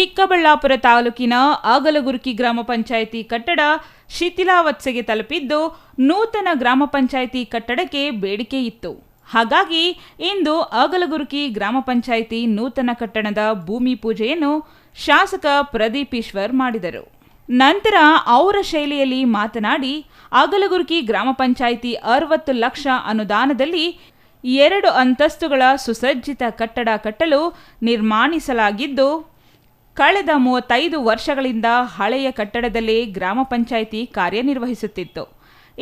ಚಿಕ್ಕಬಳ್ಳಾಪುರ ತಾಲೂಕಿನ ಆಗಲಗುರ್ಕಿ ಗ್ರಾಮ ಪಂಚಾಯಿತಿ ಕಟ್ಟಡ ಶಿಥಿಲಾವಸ್ಥೆಗೆ ತಲುಪಿದ್ದು ನೂತನ ಗ್ರಾಮ ಪಂಚಾಯಿತಿ ಕಟ್ಟಡಕ್ಕೆ ಬೇಡಿಕೆ ಇತ್ತು. ಹಾಗಾಗಿ ಇಂದು ಆಗಲಗುರ್ಕಿ ಗ್ರಾಮ ಪಂಚಾಯಿತಿ ನೂತನ ಕಟ್ಟಡದ ಭೂಮಿ ಪೂಜೆಯನ್ನು ಶಾಸಕ ಪ್ರದೀಪ್ ಈಶ್ವರ್ ಮಾಡಿದರು. ನಂತರ ಅವರ ಶೈಲಿಯಲ್ಲಿ ಮಾತನಾಡಿ, ಆಗಲಗುರ್ಕಿ ಗ್ರಾಮ ಪಂಚಾಯಿತಿ 60 ಲಕ್ಷ ಅನುದಾನದಲ್ಲಿ 2 ಅಂತಸ್ತುಗಳ ಸುಸಜ್ಜಿತ ಕಟ್ಟಡ ಕಟ್ಟಲು ನಿರ್ಮಾಣಿಸಲಾಗಿದ್ದು, ಕಳೆದ 35 ವರ್ಷಗಳಿಂದ ಹಳೆಯ ಕಟ್ಟಡದಲ್ಲೇ ಗ್ರಾಮ ಪಂಚಾಯಿತಿ ಕಾರ್ಯನಿರ್ವಹಿಸುತ್ತಿತ್ತು.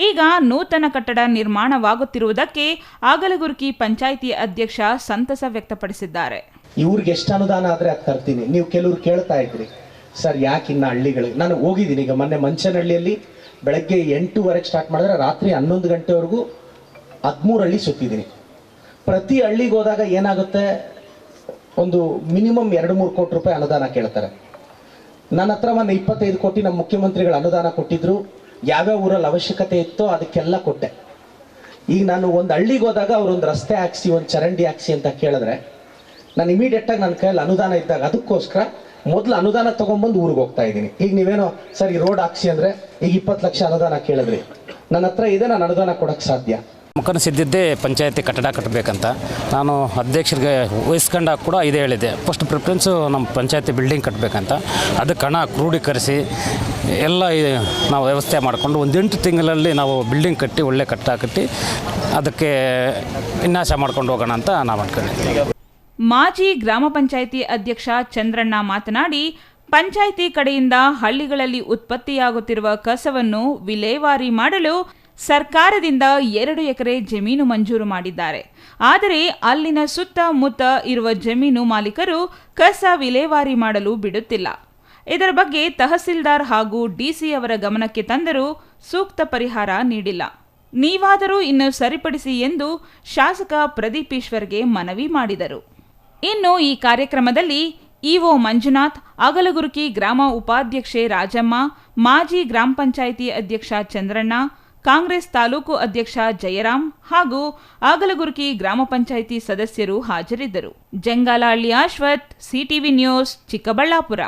ಈಗ ನೂತನ ಕಟ್ಟಡ ನಿರ್ಮಾಣವಾಗುತ್ತಿರುವುದಕ್ಕೆ ಆಗಲಗುರ್ಕಿ ಪಂಚಾಯಿತಿ ಅಧ್ಯಕ್ಷ ಸಂತಸ ವ್ಯಕ್ತಪಡಿಸಿದ್ದಾರೆ. ಇವ್ರಿಗೆ ಎಷ್ಟು ಅನುದಾನ ಆದ್ರೆ ಅದು ತರ್ತೀನಿ. ನೀವು ಕೆಲವರು ಕೇಳ್ತಾ ಇದ್ರಿ, ಸರ್ ಯಾಕೆ ಇನ್ನು ಹಳ್ಳಿಗಳಿಗೆ ನಾನು ಹೋಗಿದ್ದೀನಿ. ಈಗ ಮೊನ್ನೆ ಮಂಚನಹಳ್ಳಿಯಲ್ಲಿ ಬೆಳಗ್ಗೆ 8:30 ಸ್ಟಾರ್ಟ್ ಮಾಡಿದ್ರೆ ರಾತ್ರಿ 11 ಗಂಟೆವರೆಗೂ 13 ಹಳ್ಳಿ ಸುತ್ತಿದ್ದೀನಿ. ಪ್ರತಿ ಹಳ್ಳಿಗೆ ಹೋದಾಗ ಏನಾಗುತ್ತೆ, ಒಂದು ಮಿನಿಮಮ್ 2-3 ಕೋಟಿ ರೂಪಾಯಿ ಅನುದಾನ ಕೇಳ್ತಾರೆ. ನನ್ನ ಹತ್ರ ಮೊನ್ನೆ 25 ಕೋಟಿ ನಮ್ಮ ಮುಖ್ಯಮಂತ್ರಿಗಳು ಅನುದಾನ ಕೊಟ್ಟಿದ್ರು. ಯಾವ್ಯಾವ ಊರಲ್ಲಿ ಅವಶ್ಯಕತೆ ಇತ್ತೋ ಅದಕ್ಕೆಲ್ಲ ಕೊಟ್ಟೆ. ಈಗ ನಾನು ಒಂದು ಹಳ್ಳಿಗೆ ಹೋದಾಗ ಅವ್ರೊಂದು ರಸ್ತೆ ಹಾಕ್ಸಿ, ಒಂದು ಚರಂಡಿ ಹಾಕ್ಸಿ ಅಂತ ಕೇಳಿದ್ರೆ ನಾನು ಇಮಿಡಿಯೇಟಾಗಿ ನನ್ನ ಕೈಯಲ್ಲಿ ಅನುದಾನ ಇದ್ದಾಗ ಅದಕ್ಕೋಸ್ಕರ ಮೊದಲು ಅನುದಾನ ತೊಗೊಂಡ್ಬಂದು ಊರಿಗೆ ಹೋಗ್ತಾ ಇದ್ದೀನಿ. ಈಗ ನೀವೇನೋ ಸರ್ ಈ ರೋಡ್ ಹಾಕ್ಸಿ ಅಂದರೆ ಈಗ 20 ಲಕ್ಷ ಅನುದಾನ ಕೇಳಿದ್ರಿ, ನನ್ನ ಹತ್ರ ಇದೆ, ನಾನು ಅನುದಾನ ಕೊಡೋಕ್ಕೆ ಸಾಧ್ಯ. ಮುಖನಿಸಿದ್ದಿದ್ದೇ ಪಂಚಾಯತಿ ಕಟ್ಟಡ ಕಟ್ಟಬೇಕಂತ ನಾನು ಅಧ್ಯಕ್ಷರಿಗೆ ವಹಿಸ್ಕೊಂಡಾಗ ಕೂಡ ಇದೇ ಹೇಳಿದೆ. ಫಸ್ಟ್ ಪ್ರಿಫರೆನ್ಸು ನಮ್ಮ ಪಂಚಾಯತಿ ಬಿಲ್ಡಿಂಗ್ ಕಟ್ಟಬೇಕಂತ. ಅದಕ್ಕೆ ಹಣ ಕ್ರೋಢೀಕರಿಸಿ ಎಲ್ಲ ನಾವು ವ್ಯವಸ್ಥೆ ಮಾಡಿಕೊಂಡು 8 ತಿಂಗಳಲ್ಲಿ ನಾವು ಬಿಲ್ಡಿಂಗ್ ಕಟ್ಟಿ ಒಳ್ಳೆ ಕಟ್ಟಿ ಅದಕ್ಕೆ ವಿನ್ಯಾಸ ಮಾಡ್ಕೊಂಡು ಹೋಗೋಣ ಅಂತ ನಾವು ಅಂದ್ಕೊಂಡಿದ್ದೀವಿ. ಮಾಜಿ ಗ್ರಾಮ ಪಂಚಾಯಿತಿ ಅಧ್ಯಕ್ಷ ಚಂದ್ರಣ್ಣ ಮಾತನಾಡಿ, ಪಂಚಾಯಿತಿ ಕಡೆಯಿಂದ ಹಳ್ಳಿಗಳಲ್ಲಿ ಉತ್ಪತ್ತಿಯಾಗುತ್ತಿರುವ ಕಸವನ್ನು ವಿಲೇವಾರಿ ಮಾಡಲು ಸರ್ಕಾರದಿಂದ 2 ಎಕರೆ ಜಮೀನು ಮಂಜೂರು ಮಾಡಿದ್ದಾರೆ. ಆದರೆ ಅಲ್ಲಿನ ಸುತ್ತಮುತ್ತ ಇರುವ ಜಮೀನು ಮಾಲೀಕರು ಕಸ ವಿಲೇವಾರಿ ಮಾಡಲು ಬಿಡುತ್ತಿಲ್ಲ. ಇದರ ಬಗ್ಗೆ ತಹಸೀಲ್ದಾರ್ ಹಾಗೂ ಡಿಸಿ ಅವರ ಗಮನಕ್ಕೆ ತಂದರೂ ಸೂಕ್ತ ಪರಿಹಾರ ನೀಡಿಲ್ಲ. ನೀವಾದರೂ ಇನ್ನು ಸರಿಪಡಿಸಿ ಎಂದು ಶಾಸಕ ಪ್ರದೀಪ್ ಈಶ್ವರ್ಗೆ ಮನವಿ ಮಾಡಿದರು. ಇನ್ನು ಈ ಕಾರ್ಯಕ್ರಮದಲ್ಲಿ ಇಒ ಮಂಜುನಾಥ್, ಆಗಲಗುರ್ಕಿ ಗ್ರಾಮ ಉಪಾಧ್ಯಕ್ಷೆ ರಾಜಮ್ಮ, ಮಾಜಿ ಗ್ರಾಮ ಪಂಚಾಯಿತಿ ಅಧ್ಯಕ್ಷ ಚಂದ್ರಣ್ಣ, ಕಾಂಗ್ರೆಸ್ ತಾಲೂಕು ಅಧ್ಯಕ್ಷ ಜಯರಾಮ್ ಹಾಗೂ ಆಗಲಗುರ್ಕಿ ಗ್ರಾಮ ಪಂಚಾಯಿತಿ ಸದಸ್ಯರು ಹಾಜರಿದ್ದರು. Jangalahalli Ashwath, CTV news, Chikkaballapur.